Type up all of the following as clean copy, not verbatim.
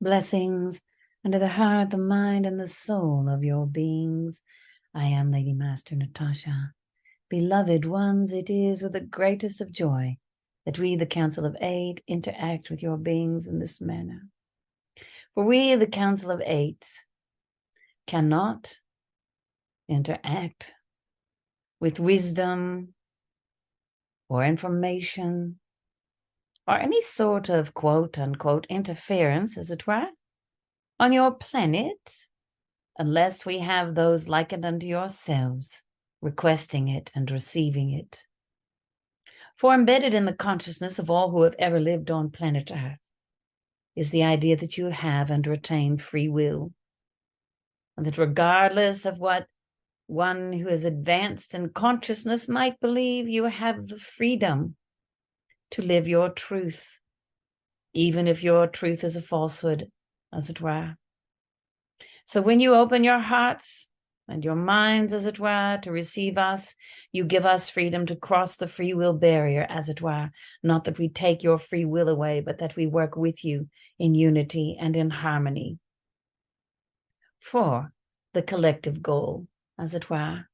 Blessings under the heart, the mind, and the soul of your beings. I am Lady Master Natasha. Beloved ones, it is with the greatest of joy that we, the Council of Eight, interact with your beings in this manner. For we, the Council of Eight, cannot interact with wisdom or information or any sort of quote-unquote interference, as it were, on your planet, unless we have those likened unto yourselves, requesting it and receiving it. For embedded in the consciousness of all who have ever lived on planet Earth is the idea that you have and retain free will, and that regardless of what one who is advanced in consciousness might believe, you have the freedom to live your truth, even if your truth is a falsehood, as it were. So when you open your hearts and your minds, as it were, to receive us, you give us freedom to cross the free will barrier, as it were. Not that we take your free will away, but that we work with you in unity and in harmony for the collective goal, as it were.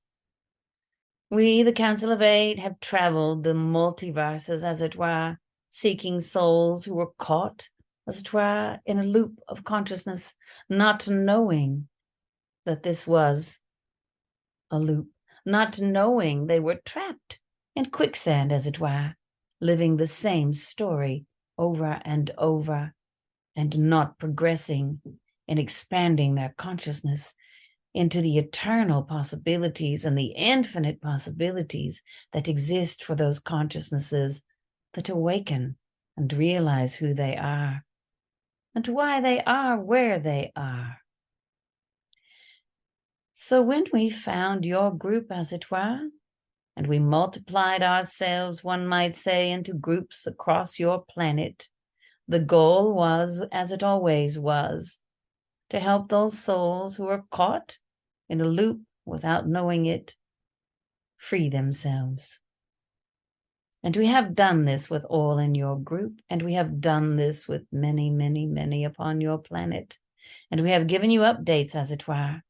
We, the Council of Eight, have traveled the multiverses, as it were, seeking souls who were caught, as it were, in a loop of consciousness, not knowing that this was a loop, not knowing they were trapped in quicksand, as it were, living the same story over and over and not progressing and expanding their consciousness into the eternal possibilities and the infinite possibilities that exist for those consciousnesses that awaken and realize who they are and why they are where they are. So when we found your group, as it were, and we multiplied ourselves, one might say, into groups across your planet, the goal was, as it always was, to help those souls who are caught in a loop without knowing it, free themselves. And we have done this with all in your group, and we have done this with many, many, many upon your planet. And we have given you updates, as it were,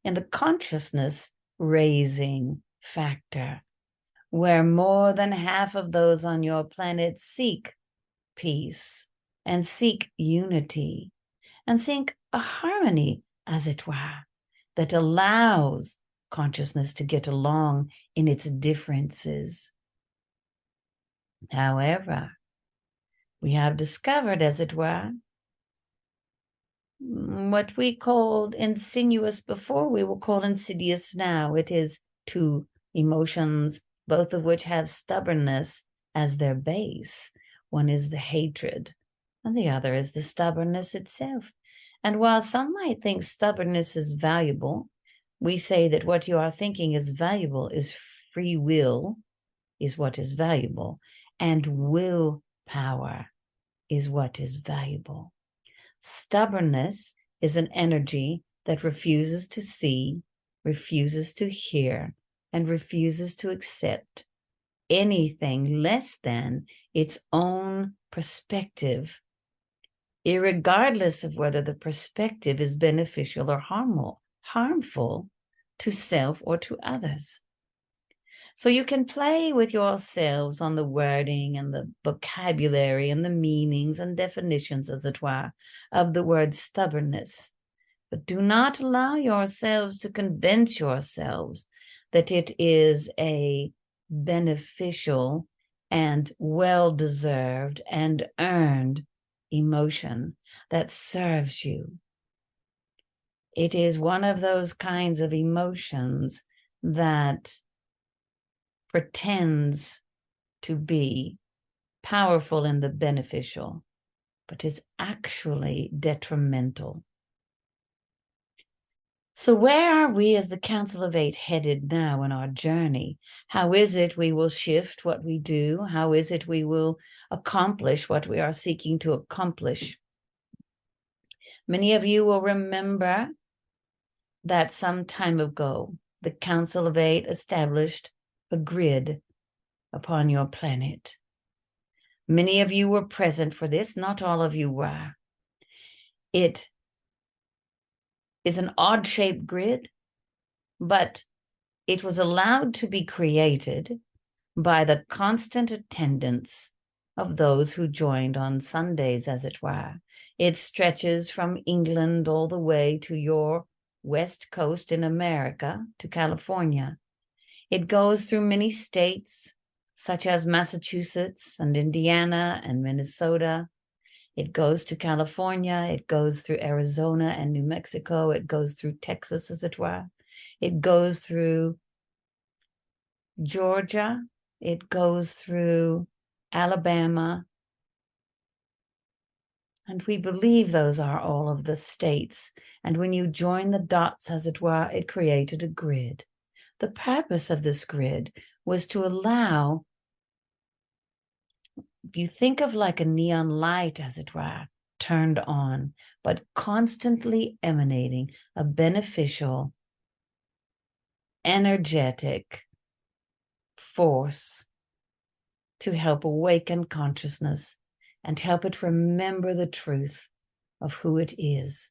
in the consciousness raising factor, where more than half of those on your planet seek peace and seek unity and seek a harmony, as it were, that allows consciousness to get along in its differences. However, we have discovered, as it were, what we called insidious before, we will call insidious now. It is two emotions, both of which have stubbornness as their base. One is the hatred, and the other is the stubbornness itself. And while some might think stubbornness is valuable, we say that what you are thinking is valuable is free will, is what is valuable, and willpower is what is valuable. Stubbornness is an energy that refuses to see, refuses to hear, and refuses to accept anything less than its own perspective, irregardless of whether the perspective is beneficial or harmful to self or to others. So you can play with yourselves on the wording and the vocabulary and the meanings and definitions, as it were, of the word stubbornness. But do not allow yourselves to convince yourselves that it is a beneficial and well-deserved and earned emotion that serves you. It is one of those kinds of emotions that pretends to be powerful in the beneficial, but is actually detrimental. So where are we as the Council of Eight headed now in our journey? How is it we will shift what we do? How is it we will accomplish what we are seeking to accomplish? Many of you will remember that some time ago, the Council of Eight established a grid upon your planet. Many of you were present for this, not all of you were. It is an odd-shaped grid, but it was allowed to be created by the constant attendance of those who joined on Sundays, as it were. It stretches from England all the way to your West Coast in America, to California. It goes through many states, such as Massachusetts and Indiana and Minnesota. It goes to California. It goes through Arizona and New Mexico. It goes through Texas, as it were. It goes through Georgia. It goes through Alabama. And we believe those are all of the states. And when you join the dots, as it were, it created a grid. The purpose of this grid was to allow, you think of like a neon light, as it were, turned on, but constantly emanating a beneficial, energetic force to help awaken consciousness and help it remember the truth of who it is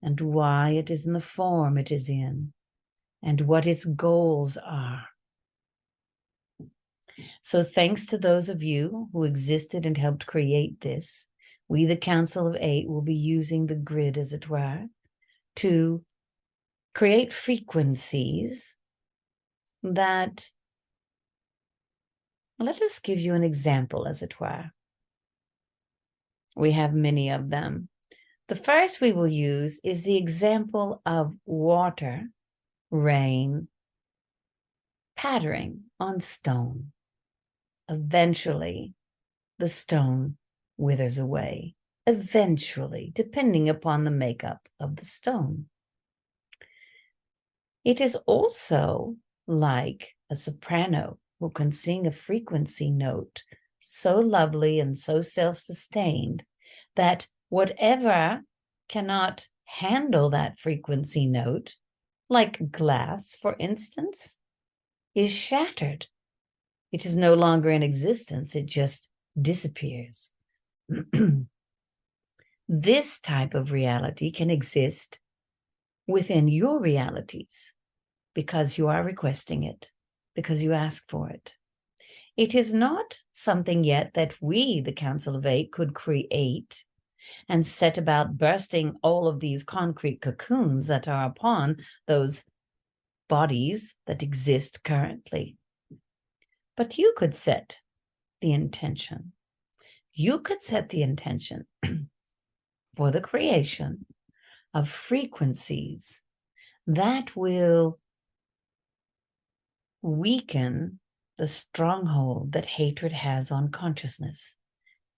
and why it is in the form it is in and what its goals are. So thanks to those of you who existed and helped create this, we, the Council of Eight, will be using the grid, as it were, to create frequencies that, let us give you an example, as it were. We have many of them. The first we will use is the example of water, rain, pattering on stone. Eventually, the stone withers away. Eventually, depending upon the makeup of the stone. It is also like a soprano who can sing a frequency note so lovely and so self-sustained that whatever cannot handle that frequency note, like glass, for instance, is shattered. It is no longer in existence. It just disappears. This type of reality can exist within your realities because you are requesting it, because you ask for it. It is not something yet that we, the Council of Eight, could create and set about bursting all of these concrete cocoons that are upon those bodies that exist currently. But you could set the intention. You could set the intention for the creation of frequencies that will weaken the stronghold that hatred has on consciousness,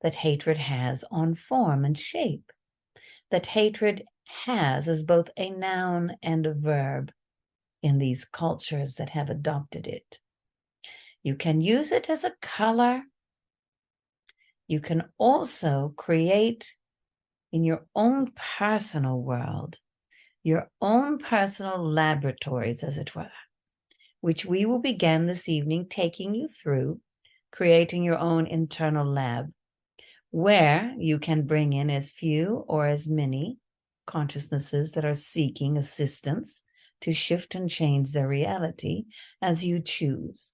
that hatred has on form and shape, that hatred has as both a noun and a verb in these cultures that have adopted it. You can use it as a color. You can also create in your own personal world, your own personal laboratories, as it were, which we will begin this evening taking you through, creating your own internal lab, where you can bring in as few or as many consciousnesses that are seeking assistance to shift and change their reality as you choose.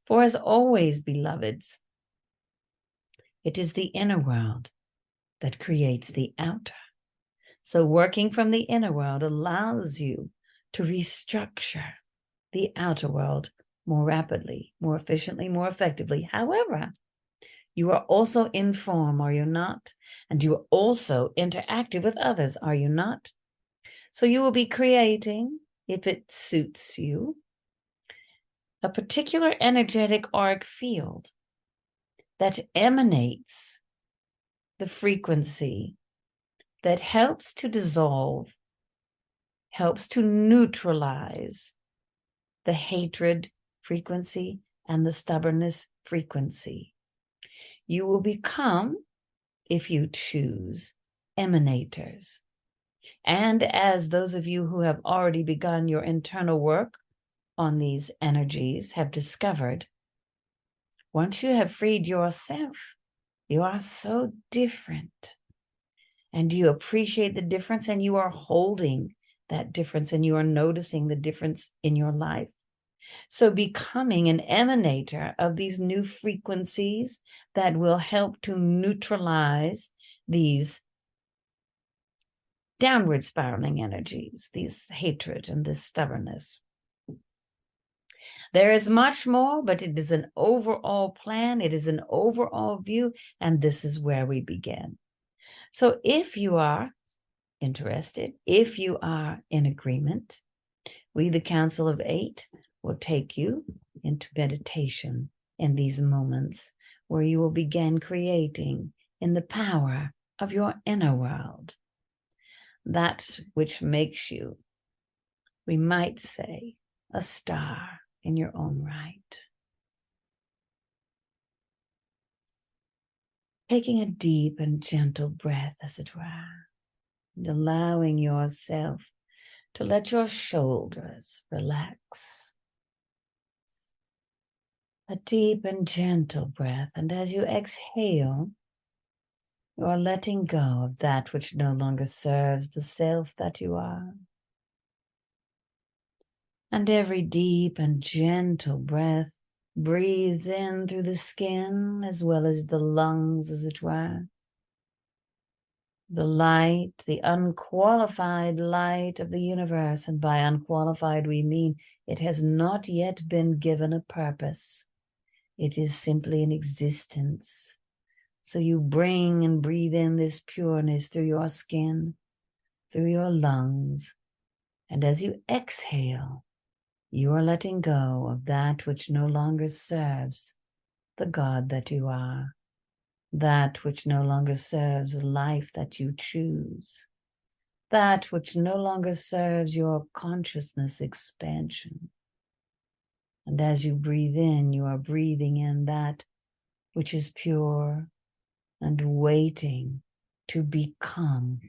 For as always, beloveds, it is the inner world that creates the outer. So working from the inner world allows you to restructure the outer world more rapidly, more efficiently, more effectively. However, you are also in form, are you not? And you are also interactive with others, are you not? So you will be creating, if it suits you, a particular energetic auric field that emanates the frequency that helps to dissolve, helps to neutralize the hatred frequency and the stubbornness frequency. You will become, if you choose, emanators. And as those of you who have already begun your internal work on these energies have discovered, once you have freed yourself, you are so different. and you appreciate the difference, and you are holding that difference, and you are noticing the difference in your life. So becoming an emanator of these new frequencies that will help to neutralize these downward spiraling energies, these hatred and this stubbornness. There is much more, but it is an overall plan. It is an overall view, and this is where we begin. So if you are interested, if you are in agreement, we, the Council of Eight, will take you into meditation in these moments where you will begin creating in the power of your inner world, that which makes you, we might say, a star in your own right. Taking a deep and gentle breath, as it were, and allowing yourself to let your shoulders relax. A deep and gentle breath, and as you exhale, you are letting go of that which no longer serves the self that you are. And every deep and gentle breath breathes in through the skin as well as the lungs, as it were. The light, the unqualified light of the universe, and by unqualified we mean it has not yet been given a purpose. It is simply an existence. So you bring and breathe in this pureness through your skin, through your lungs, and as you exhale, you are letting go of that which no longer serves the God that you are, that which no longer serves the life that you choose, that which no longer serves your consciousness expansion. And as you breathe in, you are breathing in that which is pure and waiting to become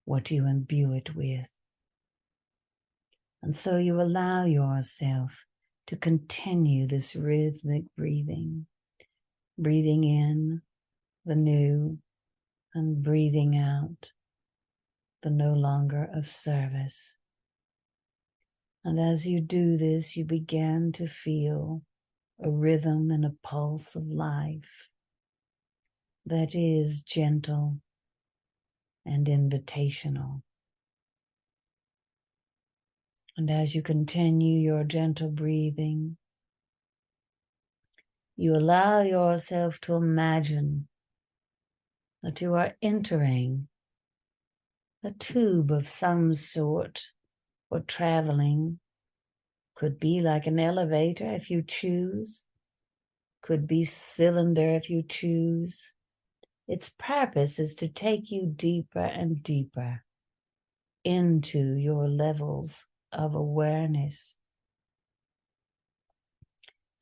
what you imbue it with. And so you allow yourself to continue this rhythmic breathing, breathing in the new and breathing out the no longer of service. And as you do this, you begin to feel a rhythm and a pulse of life that is gentle and invitational. And as you continue your gentle breathing, you allow yourself to imagine that you are entering a tube of some sort, or traveling. Could be like an elevator if you choose, could be cylinder if you choose. Its purpose is to take you deeper and deeper into your levels of awareness.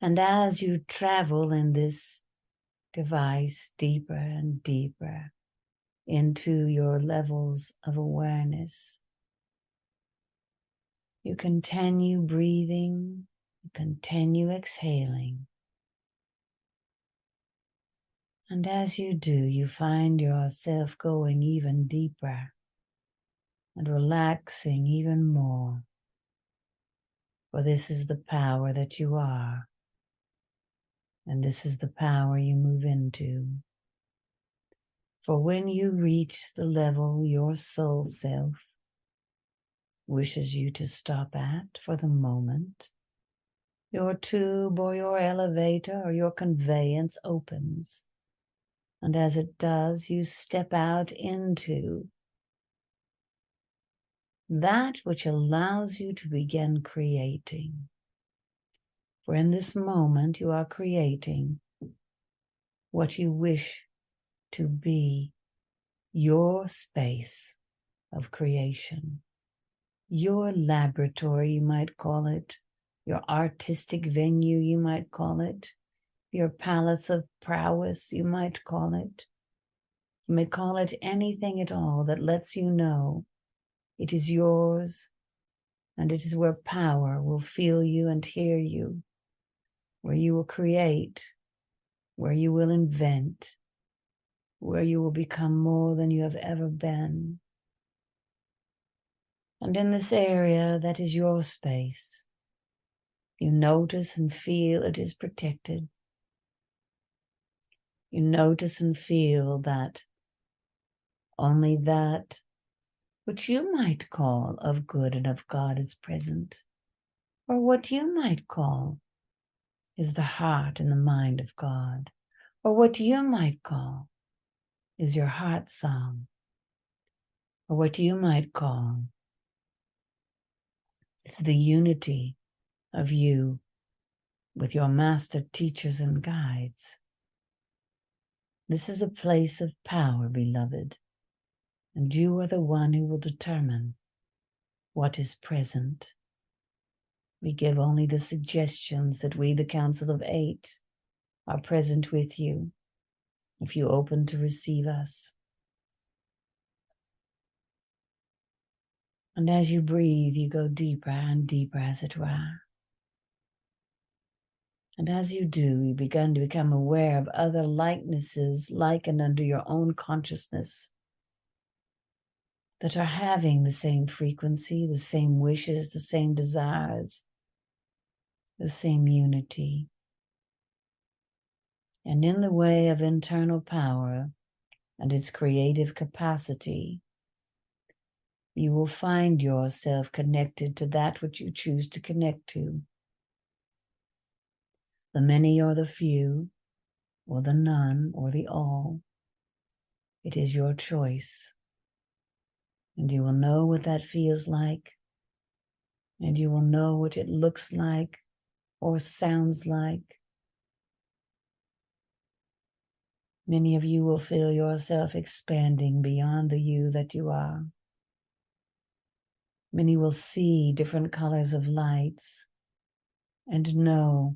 And as you travel in this device deeper and deeper into your levels of awareness, you continue breathing, you continue exhaling. And as you do, you find yourself going even deeper and relaxing even more. For this is the power that you are, and this is the power you move into. For when you reach the level your soul self wishes you to stop at for the moment, your tube or your elevator or your conveyance opens. And as it does, you step out into that which allows you to begin creating. For in this moment, you are creating what you wish to be your space of creation, your laboratory, you might call it, your artistic venue, you might call it, your palace of prowess, you might call it. You may call it anything at all that lets you know it is yours, and it is where power will feel you and hear you, where you will create, where you will invent, where you will become more than you have ever been. And in this area that is your space, you notice and feel it is protected. You notice and feel that only that which you might call of good and of God is present, or what you might call is the heart and the mind of God, or what you might call is your heart song, or what you might call is the unity of you with your master teachers and guides. This is a place of power, beloved, and you are the one who will determine what is present. We give only the suggestions that we, the Council of Eight, are present with you, if you open to receive us. And as you breathe, you go deeper and deeper, as it were. And as you do, you begin to become aware of other likenesses likened under your own consciousness that are having the same frequency, the same wishes, the same desires, the same unity. And in the way of internal power and its creative capacity, you will find yourself connected to that which you choose to connect to. The many or the few, or the none or the all. It is your choice. And you will know what that feels like. And you will know what it looks like or sounds like. Many of you will feel yourself expanding beyond the you that you are. Many will see different colors of lights and know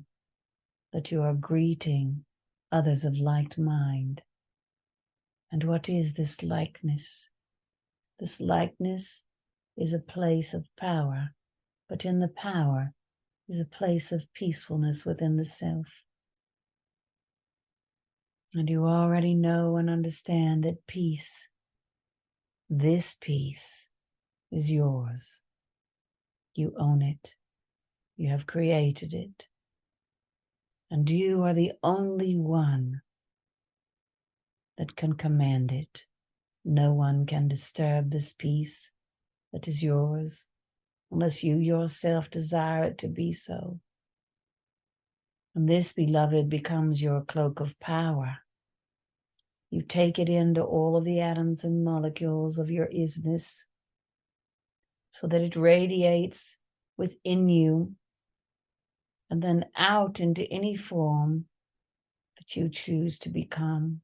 that you are greeting others of like mind. And what is this likeness? This likeness is a place of power, but in the power is a place of peacefulness within the self. And you already know and understand that peace, this peace, is yours. You own it. You have created it. And you are the only one that can command it. No one can disturb this peace that is yours unless you yourself desire it to be so. And this, beloved, becomes your cloak of power. You take it into all of the atoms and molecules of your isness so that it radiates within you and then out into any form that you choose to become.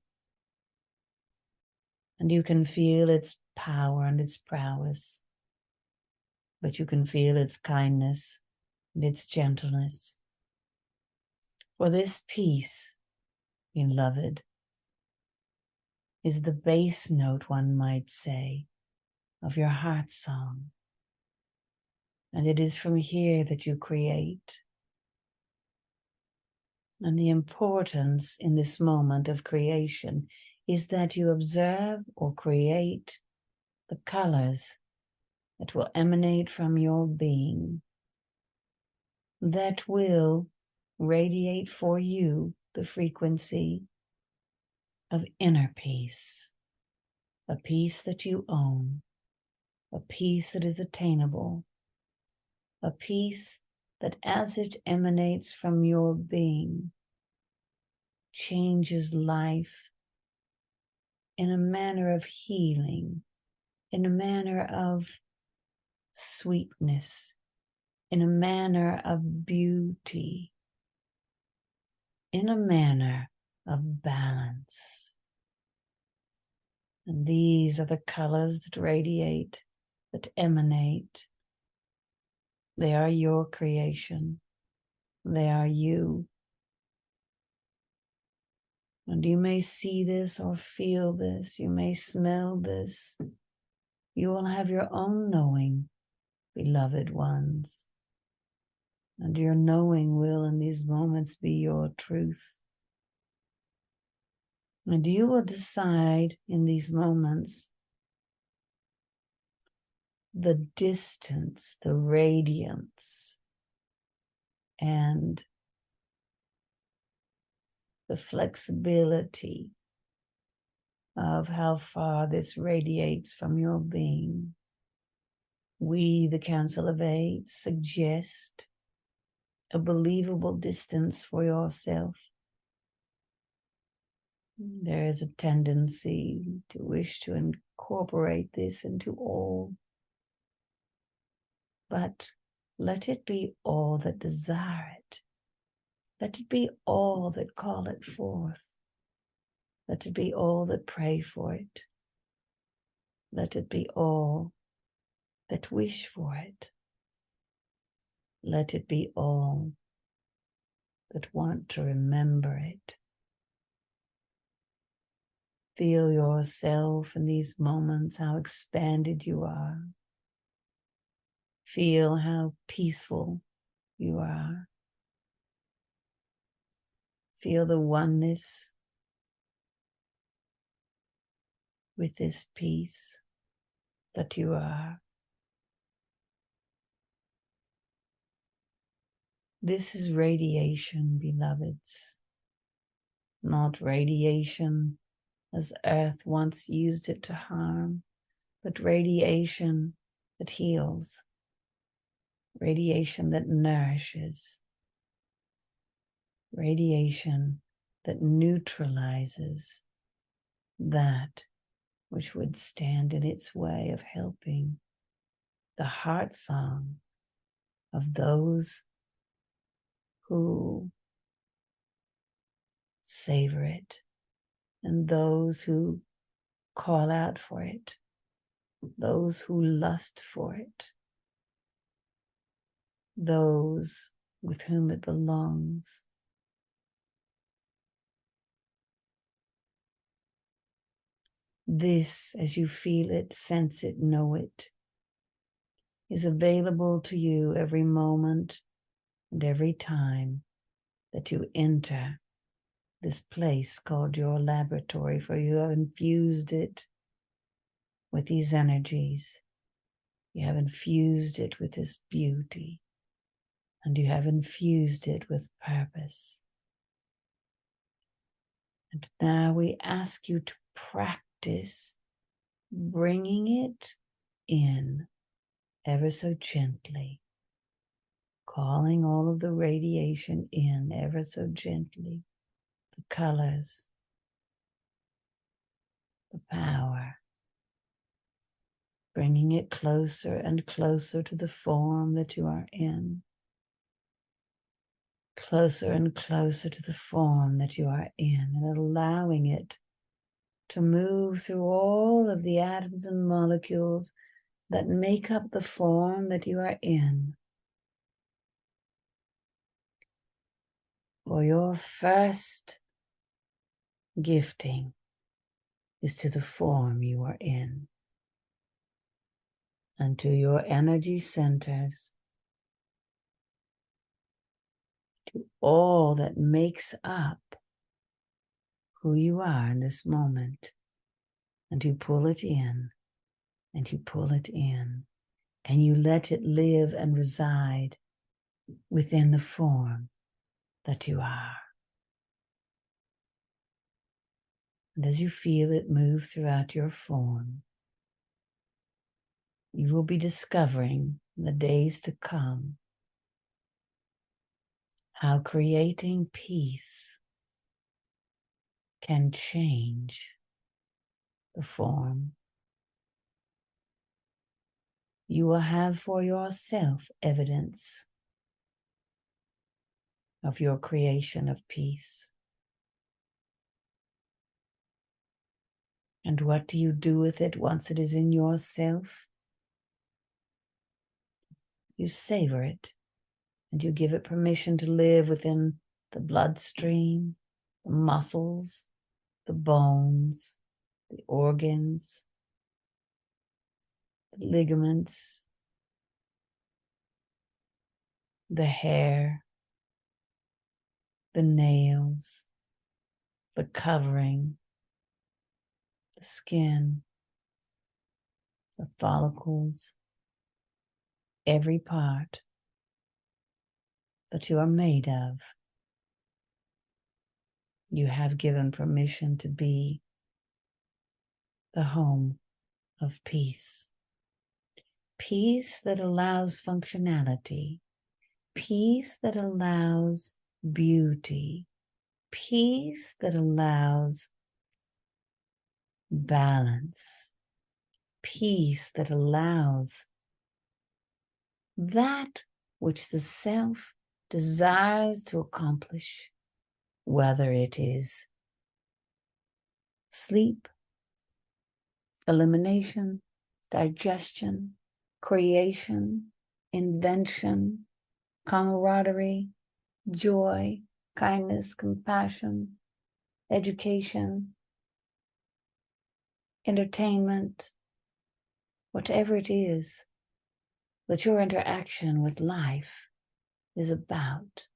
And you can feel its power and its prowess, but you can feel its kindness and its gentleness. For this peace, beloved, is the bass note, one might say, of your heart song. And it is from here that you create. And the importance in this moment of creation is that you observe or create the colors that will emanate from your being, that will radiate for you the frequency of inner peace, a peace that you own, a peace that is attainable, a peace that as it emanates from your being, changes life in a manner of healing, in a manner of sweetness, in a manner of beauty, in a manner of balance. And these are the colors that radiate, that emanate. They are your creation. They are you. And you may see this or feel this. You may smell this. You will have your own knowing, beloved ones. And your knowing will in these moments be your truth. And you will decide in these moments the distance, the radiance, and the flexibility of how far this radiates from your being. We, the Council of Eight, suggest a believable distance for yourself. There is a tendency to wish to incorporate this into all, but let it be all that desire it. Let it be all that call it forth. Let it be all that pray for it. Let it be all that wish for it. Let it be all that want to remember it. Feel yourself in these moments, how expanded you are. Feel how peaceful you are. Feel the oneness with this peace that you are. This is radiation, beloveds, not radiation as Earth once used it to harm, but radiation that heals, radiation that nourishes, radiation that neutralizes that which would stand in its way of helping the heart song of those who savor it and those who call out for it, those who lust for it, those with whom it belongs. This, as you feel it, sense it, know it, is available to you every moment and every time that you enter this place called your laboratory, for you have infused it with these energies. You have infused it with this beauty, and you have infused it with purpose. And now we ask you to practice bringing it in ever so gently, calling all of the radiation in ever so gently, the colors, the power, bringing it closer and closer to the form that you are in, closer and closer to the form that you are in, and allowing it to move through all of the atoms and molecules that make up the form that you are in. For your first gifting is to the form you are in, and to your energy centers, to all that makes up who you are in this moment. And you pull it in, and you pull it in, and you let it live and reside within the form that you are. And as you feel it move throughout your form, you will be discovering in the days to come how creating peace can change the form. You will have for yourself evidence of your creation of peace. And what do you do with it once it is in yourself? You savor it, and you give it permission to live within the bloodstream, the muscles, the bones, the organs, the ligaments, the hair, the nails, the covering, skin, the follicles, every part that you are made of. You have given permission to be the home of peace. Peace that allows functionality. Peace that allows beauty. Peace that allows balance. Peace that allows that which the self desires to accomplish, whether it is sleep, elimination, digestion, creation, invention, camaraderie, joy, kindness, compassion, education, entertainment, whatever it is that your interaction with life is about.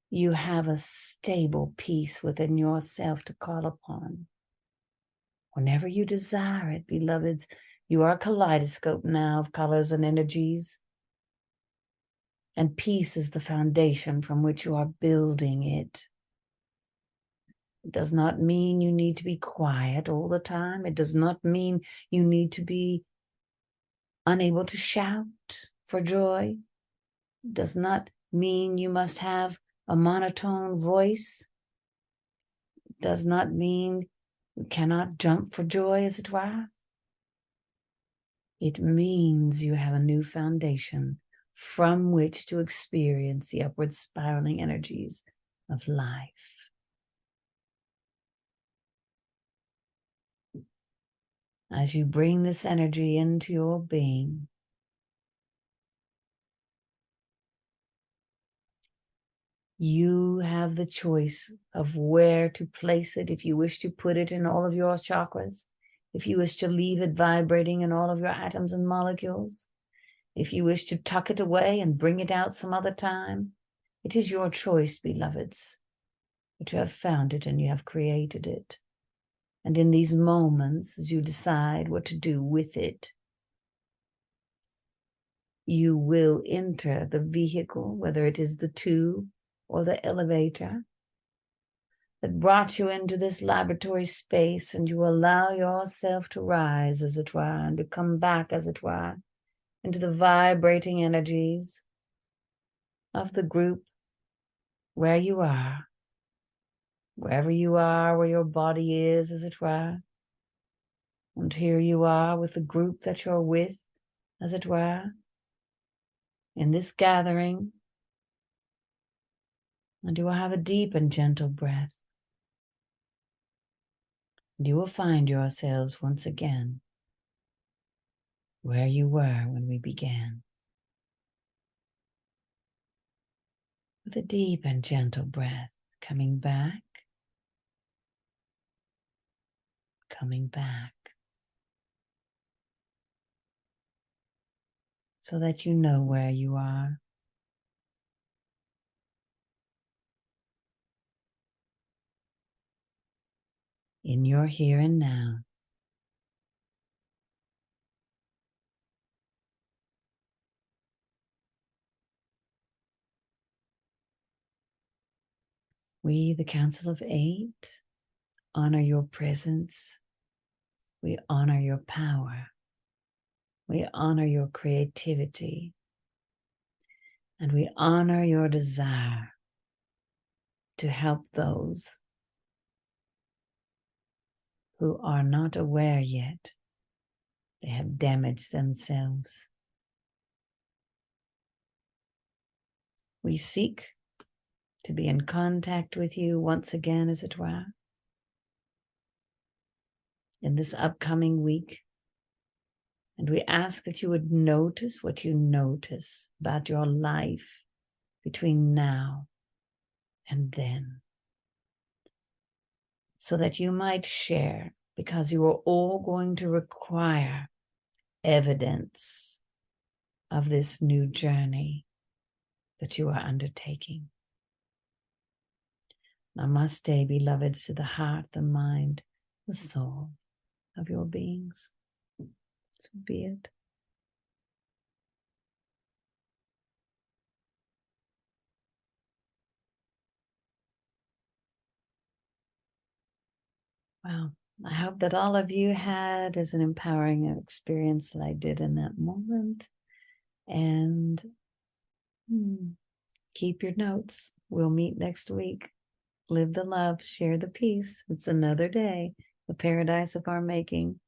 You have a stable peace within yourself to call upon. Whenever you desire it, beloveds, you are a kaleidoscope now of colors and energies. And peace is the foundation from which you are building it. It does not mean you need to be quiet all the time. It does not mean you need to be unable to shout for joy. It does not mean you must have a monotone voice. It does not mean you cannot jump for joy, as it were. It means you have a new foundation from which to experience the upward spiraling energies of life. As you bring this energy into your being, you have the choice of where to place it. If you wish to put it in all of your chakras, if you wish to leave it vibrating in all of your atoms and molecules, if you wish to tuck it away and bring it out some other time, it is your choice, beloveds. But you have found it and you have created it. And in these moments, as you decide what to do with it, you will enter the vehicle, whether it is the tube or the elevator, that brought you into this laboratory space, and you allow yourself to rise, as it were, and to come back, as it were, into the vibrating energies of the group where you are, wherever you are, where your body is, as it were. And here you are with the group that you're with, as it were, in this gathering. And you will have a deep and gentle breath. And you will find yourselves once again where you were when we began. With a deep and gentle breath, coming back, so that you know where you are. In your here and now. We, the Council of Eight, honor your presence. We honor your power. We honor your creativity. And we honor your desire to help those who are not aware yet they have damaged themselves. We seek to be in contact with you once again, as it were, in this upcoming week. And we ask that you would notice what you notice about your life between now and then, so that you might share, because you are all going to require evidence of this new journey that you are undertaking. Namaste, beloveds, to the heart, the mind, the soul of your beings. So be it. Wow. I hope that all of you had as an empowering experience that I did in that moment. And keep your notes. We'll meet next week. Live the love, share the peace. It's another day, the paradise of our making.